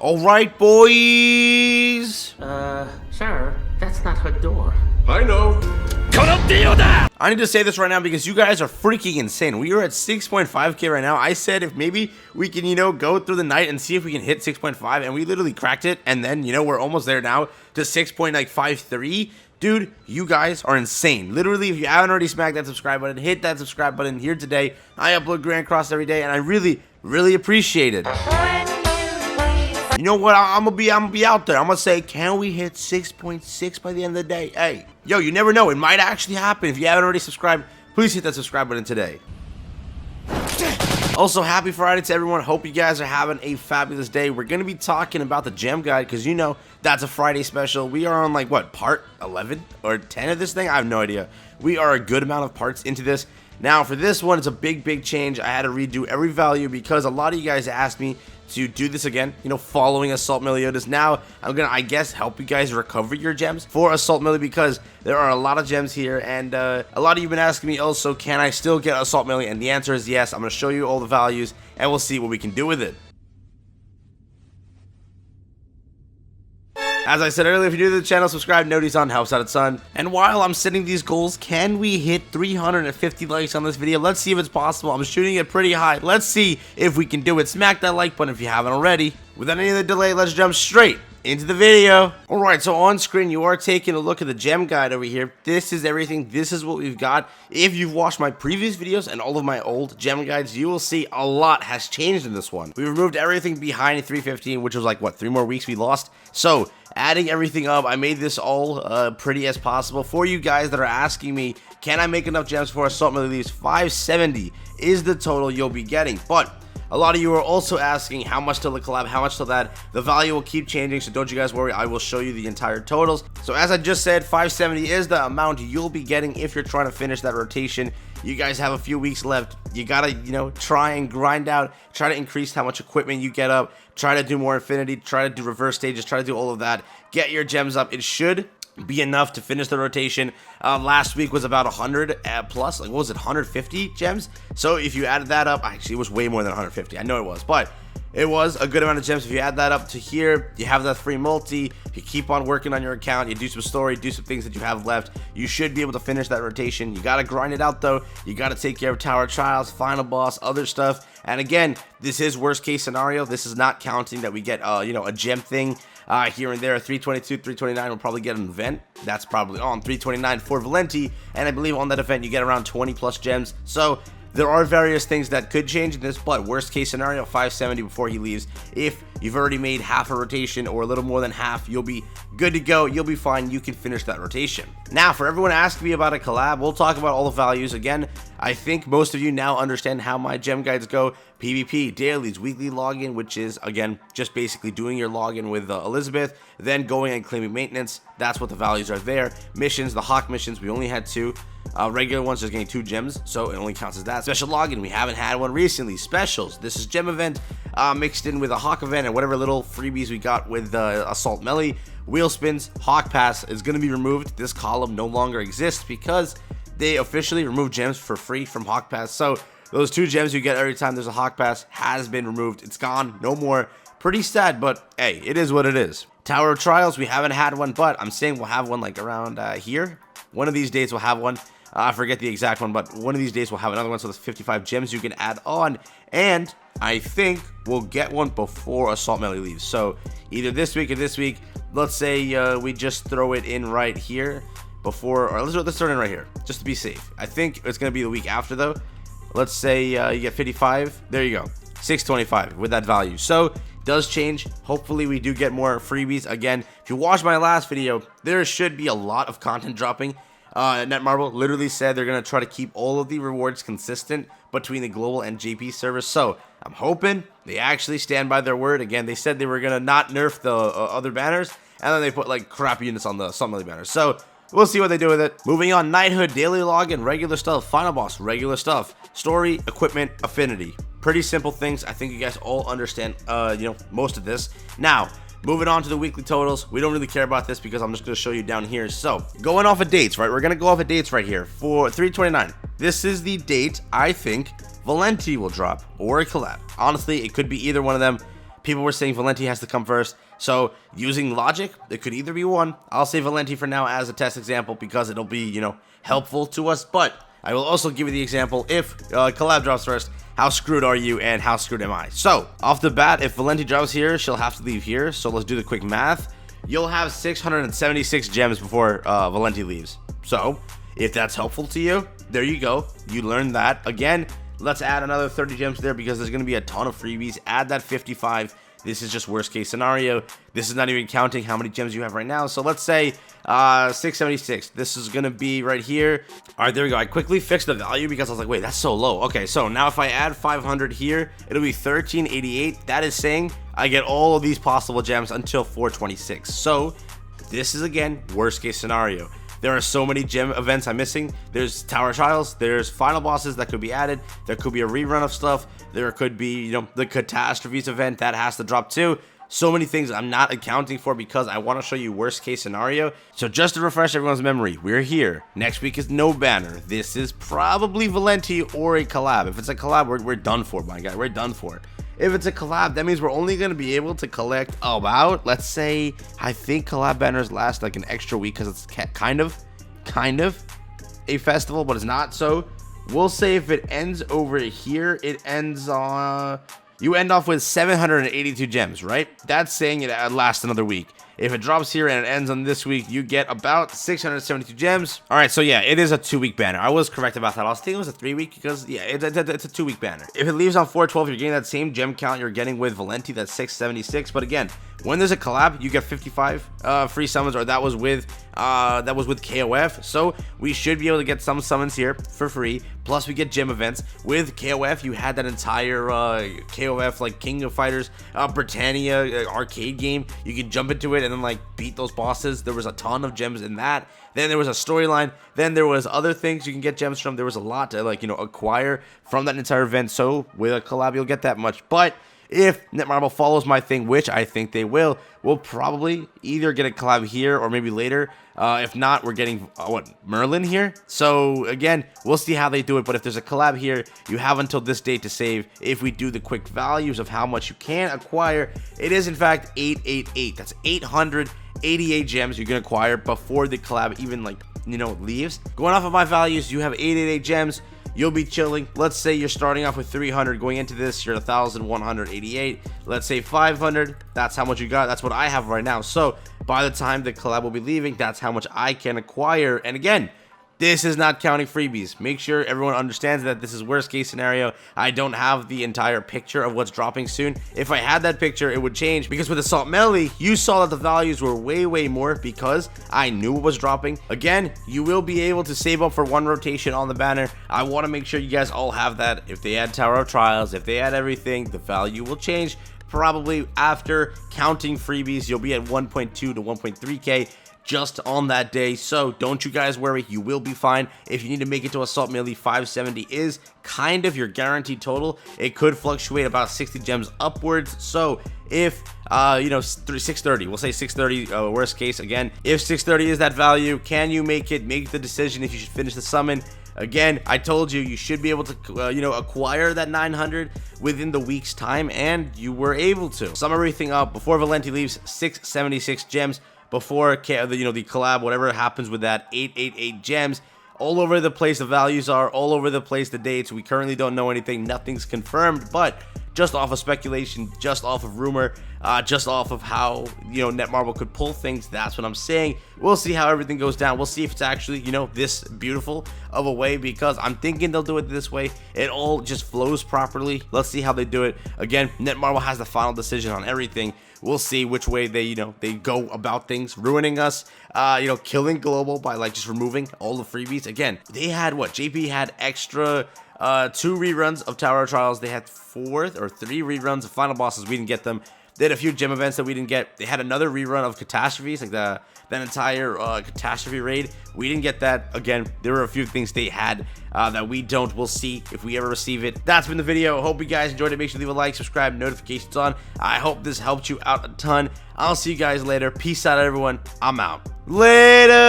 Alright, boys! Sir, that's not her door. I know. I need to say this right now because you guys are freaking insane. We are at 6.5k right now. I said if maybe we can, go through the night and see if we can hit 6.5, and we literally cracked it. And then, we're almost there now to 6.53. Dude, you guys are insane. Literally, if you haven't already smacked that subscribe button, hit that subscribe button here today. I upload Grand Cross every day, and I really, really appreciate it. You know what? I'm gonna be out there. I'm gonna say, can we hit 6.6 by the end of the day? Hey, yo, you never know. It might actually happen. If you haven't already subscribed, please hit that subscribe button today. Also, happy Friday to everyone. Hope you guys are having a fabulous day. We're gonna be talking about the gem guide because that's a Friday special. We are on part 11 or 10 of this thing. I have no idea. We are a good amount of parts into this. Now, for this one, it's a big change. I had to redo every value because a lot of you guys asked me to do this again, following Assault Meliodas. Now, I'm gonna, I guess, help you guys recover your gems for Assault Melee because there are a lot of gems here, and a lot of you have been asking me also, can I still get Assault Melee? And the answer is yes. I'm gonna show you all the values, and we'll see what we can do with it. As I said earlier, if you're new to the channel, subscribe, notice on, helps out a ton. And while I'm setting these goals, can we hit 350 likes on this video? Let's see if it's possible. I'm shooting it pretty high. Let's see if we can do it. Smack that like button if you haven't already. Without any other delay, let's jump straight into the video. Alright, so on screen you are taking a look at the gem guide over here. This is everything. This is what we've got. If you've watched my previous videos and all of my old gem guides, you will see a lot has changed in this one. We removed everything behind 315, which was 3 more weeks we lost. So adding everything up, I made this all pretty as possible for you guys that are asking me, can I make enough gems for Assault Melee Leaves? 570 is the total you'll be getting, but a lot of you are also asking how much till the collab, how much till that. The value will keep changing, so don't you guys worry. I will show you the entire totals. So as I just said, 570 is the amount you'll be getting if you're trying to finish that rotation. You guys have a few weeks left. You gotta, try and grind out, try to increase how much equipment you get up, try to do more infinity, try to do reverse stages, try to do all of that. Get your gems up. It should be enough to finish the rotation. Last week was about 100 plus, what was it, 150 gems? So if you added that up, actually it was way more than 150. I know it was, but it was a good amount of gems. If you add that up to here, you have that free multi. If you keep on working on your account, you do some story, do some things that you have left, you should be able to finish that rotation. You got to grind it out though. You got to take care of tower trials, final boss, other stuff. And again, this is worst case scenario. This is not counting that we get a gem thing here and there. 322, 329 will probably get an event. That's probably on 329 for Valenti, and I believe on that event you get around 20 plus gems. So there are various things that could change in this, but worst case scenario, 570 before he leaves. If you've already made half a rotation or a little more than half, you'll be good to go. You'll be fine. You can finish that rotation. Now, for everyone asking me about a collab, we'll talk about all the values. Again, I think most of you now understand how my gem guides go. PvP, dailies, weekly login, which is, again, just basically doing your login with Elizabeth, then going and claiming maintenance. That's what the values are there. Missions, the Hawk missions, we only had 2. Regular ones just getting 2 gems, so it only counts as that. Special login, we haven't had one recently. Specials, this is gem event mixed in with a Hawk event and whatever little freebies we got with Assault Melee. Wheel spins, Hawk pass is going to be removed. This column no longer exists because they officially removed gems for free from Hawk pass. So those 2 gems you get every time there's a Hawk pass has been removed. It's gone, no more. Pretty sad, but hey, it is what it is. Tower of Trials, we haven't had one, but I'm saying we'll have one around here. One of these days we'll have one. I forget the exact one, but one of these days we'll have another one. So there's 55 gems you can add on, and I think we'll get one before Assault Melee leaves. So either this week or this week. Let's say we just throw it in right here before, or let's throw it in right here just to be safe. I think it's gonna be the week after though. Let's say you get 55. There you go, 625 with that value. So does change. Hopefully we do get more freebies. Again, if you watched my last video, there should be a lot of content dropping. Netmarble literally said they're going to try to keep all of the rewards consistent between the global and JP servers. So I'm hoping they actually stand by their word. Again, they said they were going to not nerf the other banners, and then they put crap units on the Assault Melee banners. So we'll see what they do with it. Moving on, Knighthood, daily login, regular stuff, final boss, regular stuff, story, equipment, affinity. Pretty simple things. I think you guys all understand, most of this. Now, moving on to the weekly totals. We don't really care about this because I'm just going to show you down here. So, going off of dates, right? We're going to go off of dates right here for 329. This is the date I think Valenti will drop or a collab. Honestly, it could be either one of them. People were saying Valenti has to come first. So using logic, it could either be one. I'll say Valenti for now as a test example because it'll be, you know, helpful to us. But I will also give you the example if collab drops first. How screwed are you and how screwed am I? So off the bat, if Valenti drops here, she'll have to leave here. So let's do the quick math. You'll have 676 gems before Valenti leaves. So if that's helpful to you, there you go. You learned that. Again, let's add another 30 gems there because there's going to be a ton of freebies. Add that 55. This is just worst case scenario. This is not even counting how many gems you have right now. So let's say 676. This is going to be right here. All right, there we go. I quickly fixed the value because I was like, wait, that's so low. Okay, so now if I add 500 here, it'll be 1388. That is saying I get all of these possible gems until 426. So this is, again, worst case scenario. There are so many gem events I'm missing. There's Tower Trials, there's final bosses that could be added, there could be a rerun of stuff, there could be, you know, the Catastrophes event that has to drop too. So many things I'm not accounting for because I want to show you worst case scenario. So just to refresh everyone's memory, we're here. Next week is no banner. This is probably Valenti or a collab. If it's a collab, we're done for, my guy. We're done for. If it's a collab, that means we're only going to be able to collect about, let's say, I think collab banners last like an extra week because it's kind of a festival, but it's not. So we'll say if it ends over here, it ends on, you end off with 782 gems, right? That's saying it lasts another week. If it drops here and it ends on this week, you get about 672 gems. All right, so yeah, it is a 2-week banner. I was correct about that. I was thinking it was a 3-week because, yeah, it's a 2-week banner. If it leaves on 412, you're getting that same gem count you're getting with Valenti, that's 676. But again, when there's a collab, you get 55 free summons, or that was with KOF. So we should be able to get some summons here for free. Plus, we get gem events with KOF. You had that entire KOF like King of Fighters Britannia arcade game. You could jump into it and then like beat those bosses. There was a ton of gems in that. Then there was a storyline. Then there was other things you can get gems from. There was a lot to like, you know, acquire from that entire event. So with a collab, you'll get that much. But if Netmarble follows my thing, which I think they will, we'll probably either get a collab here or maybe later. If not, we're getting, Merlin here? So, again, we'll see how they do it. But if there's a collab here, you have until this date to save. If we do the quick values of how much you can acquire, it is, in fact, 888. That's 888 gems you can acquire before the collab even, like, you know, leaves. Going off of my values, you have 888 gems. You'll be chilling. Let's say you're starting off with 300. Going into this, you're 1,188. Let's say 500. That's how much you got. That's what I have right now. So by the time the collab will be leaving, that's how much I can acquire. And again, this is not counting freebies. Make sure everyone understands that this is worst case scenario. I don't have the entire picture of what's dropping soon. If I had that picture, it would change because with Assault Melly, you saw that the values were way more because I knew what was dropping. Again, you will be able to save up for one rotation on the banner. I want to make sure you guys all have that. If they add Tower of Trials, if they add everything, the value will change. Probably after counting freebies, you'll be at 1.2 to 1.3k. just on that day. So don't you guys worry, you will be fine. If you need to make it to Assault Melee, 570 is kind of your guaranteed total. It could fluctuate about 60 gems upwards. So if you know, 630, we'll say 630 worst case. Again, if 630 is that value, can you make it? Make the decision if you should finish the summon. Again, I told you should be able to you know, acquire that 900 within the week's time, and you were able to. Sum everything up before Valenti leaves, 676 gems. Before you know, the collab, whatever happens with that, 888 gems. All over the place the values are, all over the place the dates. We currently don't know anything, nothing's confirmed, but just off of speculation, just off of rumor, just off of how, you know, Netmarble could pull things, that's what I'm saying. We'll see how everything goes down. We'll see if it's actually, you know, this beautiful of a way, because I'm thinking they'll do it this way. It all just flows properly. Let's see how they do it. Again, Netmarble has the final decision on everything. We'll see which way they, you know, they go about things, ruining us, you know, killing Global by like just removing all the freebies. Again, they had what? JP had extra 2 reruns of Tower of Trials. They had 3 reruns of Final Bosses. We didn't get them. They had a few gem events that we didn't get. They had another rerun of Catastrophes, like that entire Catastrophe raid. We didn't get that. Again, there were a few things they had that we don't. We'll see if we ever receive it. That's been the video. Hope you guys enjoyed it. Make sure to leave a like, subscribe, notifications on. I hope this helped you out a ton. I'll see you guys later. Peace out, everyone. I'm out. Laters!